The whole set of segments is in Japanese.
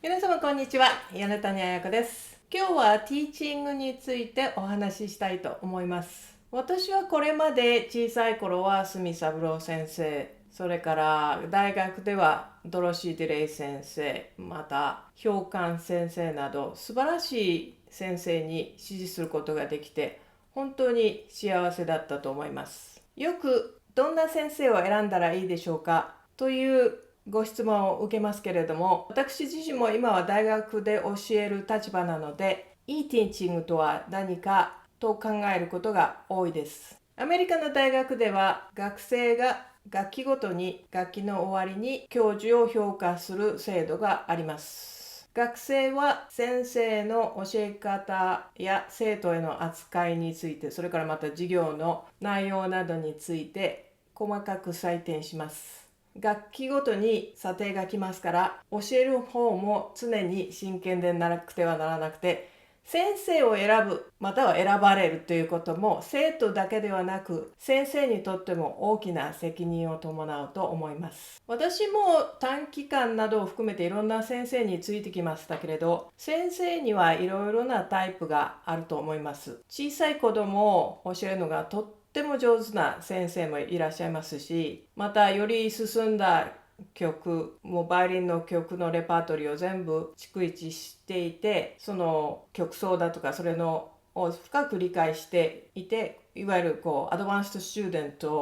皆様こんにちは、柳谷彩子です。今日はティーチングについてお話ししたいと思います。私はこれまで小さい頃は角三郎先生、それから大学ではドロシー・ディレイ先生、また氷管先生など素晴らしい先生に師事することができて本当に幸せだったと思います。よくどんな先生を選んだらいいでしょうかというご質問を受けますけれども、私自身も今は大学で教える立場なので、いいティーチングとは何かと考えることが多いです。アメリカの大学では学生が学期ごとに学期の終わりに教授を評価する制度があります。学生は先生の教え方や生徒への扱いについて、それからまた授業の内容などについて細かく採点します。学期ごとに査定が来ますから、教える方も常に真剣でなくてはならなくて、先生を選ぶまたは選ばれるということも生徒だけではなく先生にとっても大きな責任を伴うと思います。私も短期間などを含めていろんな先生についてきましたけれど、先生にはいろいろなタイプがあると思います。小さい子供を教えるのがとっても上手な先生もいらっしゃいますし、またより進んだ曲、もうバイオリンの曲のレパートリーを全部逐一していて、その曲奏だとかそれのを深く理解していて、いわゆるアドバンストスチューデント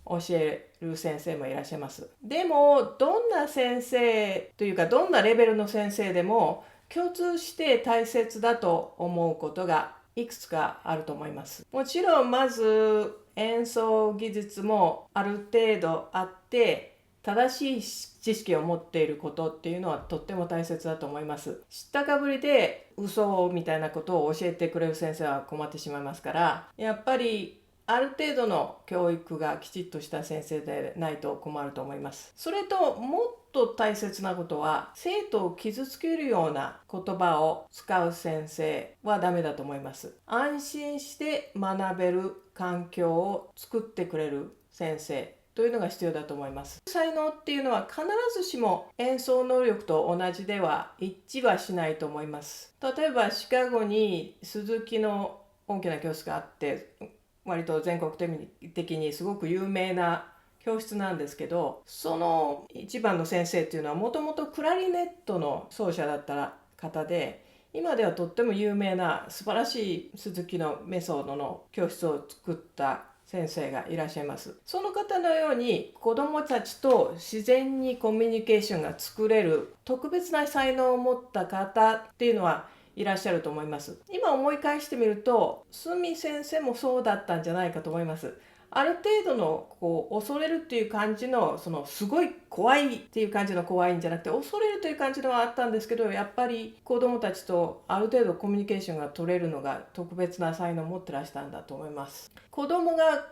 を教える先生もいらっしゃいます。でもどんな先生というかどんなレベルの先生でも共通して大切だと思うことがいくつかあると思います。もちろんまず演奏技術もある程度あって正しい知識を持っていることっていうのはとっても大切だと思います。知ったかぶりで嘘みたいなことを教えてくれる先生は困ってしまいますから、やっぱりある程度の教育がきちっとした先生でないと困ると思います。それともっと大切なことは、生徒を傷つけるような言葉を使う先生はダメだと思います。安心して学べる環境を作ってくれる先生というのが必要だと思います。才能っていうのは必ずしも演奏能力と同じでは一致はしないと思います。例えばシカゴに鈴木の大きな教室があって、割と全国的にすごく有名な教室なんですけど、その一番の先生っていうのはもともとクラリネットの奏者だった方で、今ではとっても有名な素晴らしい鈴木のメソッドの教室を作った先生がいらっしゃいます。その方のように子どもたちと自然にコミュニケーションが作れる特別な才能を持った方っていうのはいらっしゃると思います。今思い返してみると、角先生もそうだったんじゃないかと思います。ある程度の恐れるっていう感じの、すごい怖いっていう感じの怖いんじゃなくて、恐れるという感じのはあったんですけど、やっぱり子どもたちとある程度コミュニケーションが取れるのが特別な才能を持ってらしたんだと思います。子どもが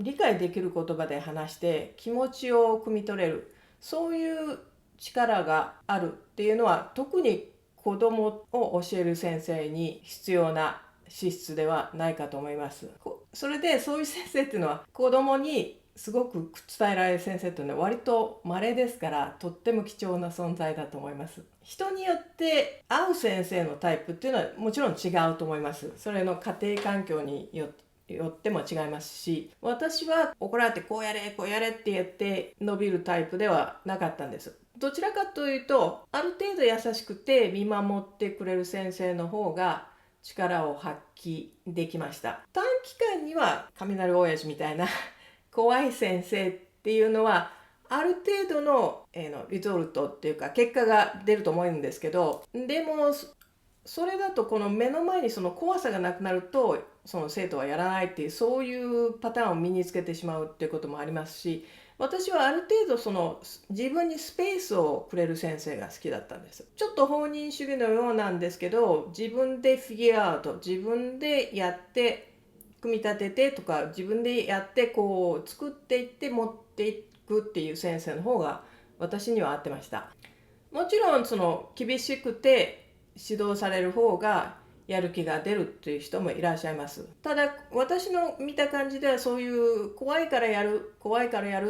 理解できる言葉で話して気持ちを汲み取れる、そういう力があるっていうのは特に子どもを教える先生に必要な資質ではないかと思います。それでそういう先生っていうのは子どもにすごく伝えられる先生っていうのは割と稀ですから、とっても貴重な存在だと思います。人によって合う先生のタイプっていうのはもちろん違うと思います。それの家庭環境によっても違いますし、私は怒られてこうやれこうやれって言って伸びるタイプではなかったんです。どちらかというと、ある程度優しくて見守ってくれる先生の方が力を発揮できました。短期間には雷親父みたいな怖い先生っていうのはある程度の、リゾルトっていうか結果が出ると思うんですけど、でもそれだとこの目の前にその怖さがなくなると、その生徒はやらないっていう、そういうパターンを身につけてしまうっていうこともありますし、私はある程度自分にスペースをくれる先生が好きだったんです。ちょっと放任主義のようなんですけど、自分でフィギュアアウト、自分でやって組み立ててとか、自分でやって作っていって持っていくっていう先生の方が私には合ってました。もちろん厳しくて指導される方がやる気が出るっていう人もいらっしゃいます。ただ私の見た感じでは、そういう怖いからやる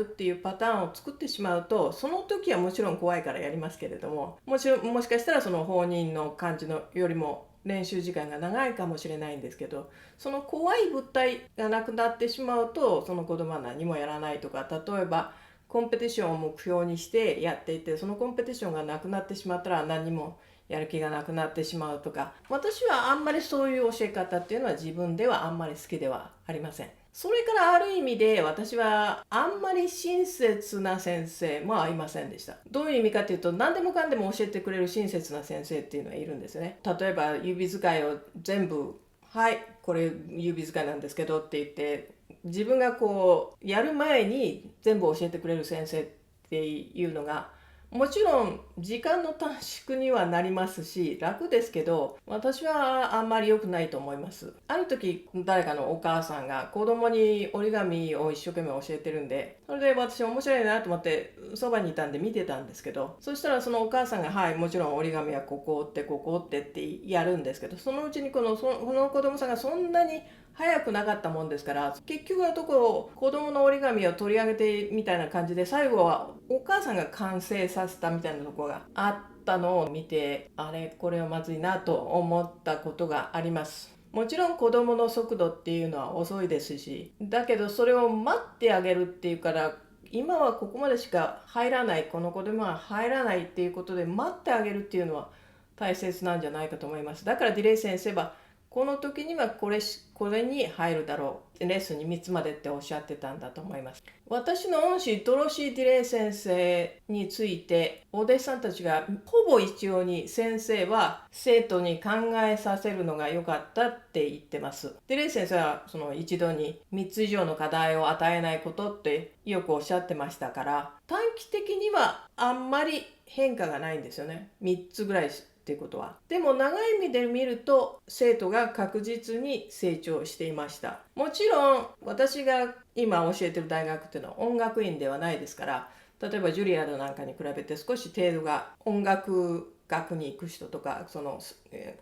っていうパターンを作ってしまうと、その時はもちろん怖いからやりますけれども、もしかしたらその本人の感じのよりも練習時間が長いかもしれないんですけど、その怖い物体がなくなってしまうと、その子供は何もやらないとか、例えばコンペティションを目標にしてやっていて、そのコンペティションがなくなってしまったら何もやる気がなくなってしまうとか、私はあんまりそういう教え方っていうのは自分ではあんまり好きではありません。それからある意味で私はあんまり親切な先生もいませんでした。どういう意味かというと、何でもかんでも教えてくれる親切な先生っていうのはいるんですよね。例えば指使いを全部、はいこれ指使いなんですけどって言って、自分がこうやる前に全部教えてくれる先生っていうのが、もちろん時間の短縮にはなりますし楽ですけど、私はあんまり良くないと思います。ある時誰かのお母さんが子供に折り紙を一生懸命教えてるんで、それで私面白いなと思ってそばにいたんで見てたんですけど、そしたらそのお母さんが、はいもちろん折り紙はここ折ってここ折ってってやるんですけど、そのうちにこの子供さんがそんなに早くなかったもんですから、結局のところ子供の折り紙を取り上げてみたいな感じで、最後はお母さんが完成させたみたいなところがあったのを見て、あれこれはまずいなと思ったことがあります。もちろん子供の速度っていうのは遅いですし、だけどそれを待ってあげるっていうから、今はここまでしか入らない、この子供は入らないっていうことで待ってあげるっていうのは大切なんじゃないかと思います。だからディレイ先生はこの時にはこれに入るだろう、レッスンに3つまでっておっしゃってたんだと思います。私の恩師ドロシー・ディレイ先生について、お弟子さんたちがほぼ一様に、先生は生徒に考えさせるのが良かったって言ってます。ディレイ先生はその一度に3つ以上の課題を与えないことってよくおっしゃってましたから、短期的にはあんまり変化がないんですよね。3つぐらいっていうことは。でも長い目で見ると生徒が確実に成長していました。もちろん私が今教えてる大学っていうのは音楽院ではないですから、例えばジュリアードなんかに比べて少し程度が音楽学に行く人とか、その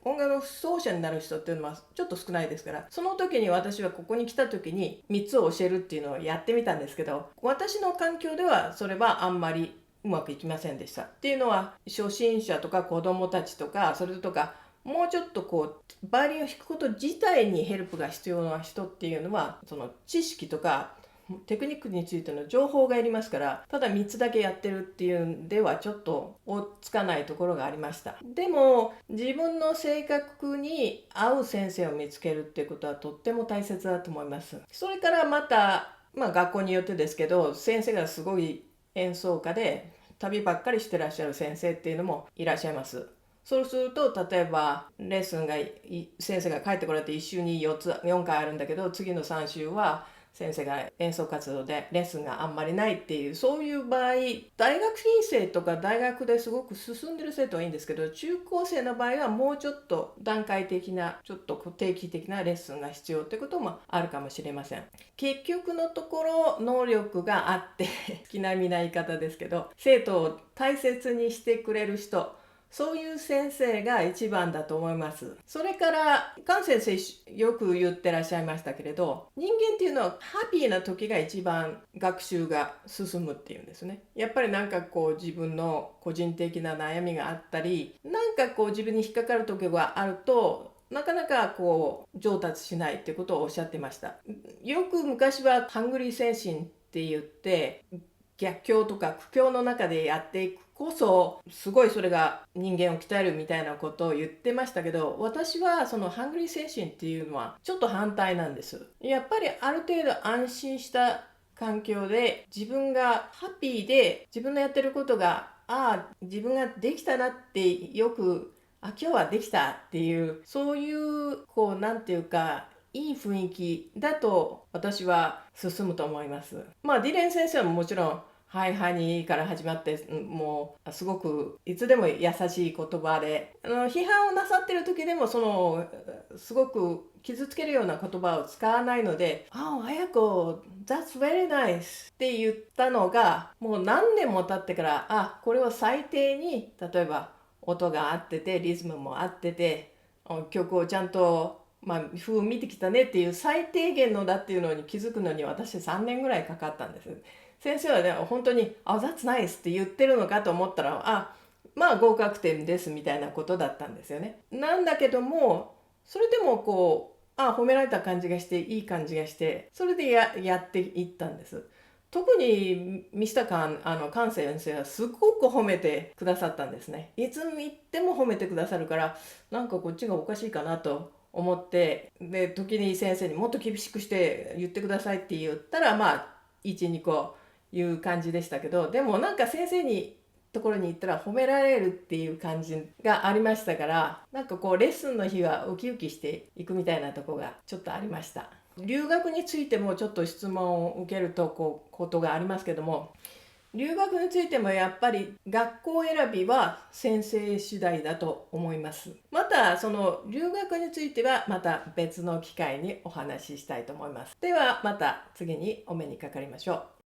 音楽の奏者になる人っていうのはちょっと少ないですから、その時に私はここに来た時に3つを教えるっていうのをやってみたんですけど、私の環境ではそれはあんまりうまくいきませんでした。っていうのは、初心者とか子どもたちとか、それとかもうちょっとこうバイオリンを弾くこと自体にヘルプが必要な人っていうのは、その知識とかテクニックについての情報がいりますから、ただ3つだけやってるっていうんではちょっと追っつかないところがありました。でも自分の性格に合う先生を見つけるっていうことはとっても大切だと思います。それからまた、学校によってですけど、先生がすごい演奏家で旅ばっかりしてらっしゃる先生っていうのもいらっしゃいます。そうすると、例えばレッスンが先生が帰ってこられて1週に4回あるんだけど、次の3週は先生が演奏活動でレッスンがあんまりないっていう、そういう場合、大学院生とか大学ですごく進んでる生徒はいいんですけど、中高生の場合はもうちょっと段階的な、ちょっと定期的なレッスンが必要ってこともあるかもしれません。結局のところ能力があって好きな見ない言い方ですけど、生徒を大切にしてくれる人、そういう先生が一番だと思います。それからカン先生よく言ってらっしゃいましたけれど、人間っていうのはハッピーな時が一番学習が進むっていうんですね。やっぱりなんかこう自分の個人的な悩みがあったり、なんかこう自分に引っかかる時があると、なかなかこう上達しないっていうことをおっしゃってました。よく昔はハングリー精神って言って、逆境とか苦境の中でやっていくこそすごいそれが人間を鍛えるみたいなことを言ってましたけど、私はそのハングリー精神っていうのはちょっと反対なんです。やっぱりある程度安心した環境で自分がハッピーで、自分のやってることが自分ができたなってよく今日はできたっていう、そういうこうなんていうかいい雰囲気だと私は進むと思います。ディレン先生はもちろんハイハニーから始まって、もうすごくいつでも優しい言葉で、批判をなさってる時でもすごく傷つけるような言葉を使わないので、綾子 That's very nice って言ったのがもう何年も経ってから、これは最低に例えば音が合っててリズムも合ってて曲をちゃんと、譜を見てきたねっていう最低限のだっていうのに気づくのに私3年ぐらいかかったんです。先生はね、本当に「あ、that's nice」って言ってるのかと思ったら合格点ですみたいなことだったんですよね。なんだけどもそれでも褒められた感じがしていい感じがして、それでやっていったんです。特にミスターカン先生はすごく褒めてくださったんですね。いつ行っても褒めてくださるから、なんかこっちがおかしいかなと思って、で時に先生にもっと厳しくして言ってくださいって言ったら12個いう感じでしたけど、でもなんか先生にところに行ったら褒められるっていう感じがありましたから、なんかレッスンの日はウキウキしていくみたいなとこがちょっとありました。留学についてもちょっと質問を受けるとことがありますけども、留学についてもやっぱり学校選びは先生次第だと思います。またその留学についてはまた別の機会にお話ししたいと思います。ではまた次にお目にかかりましょう。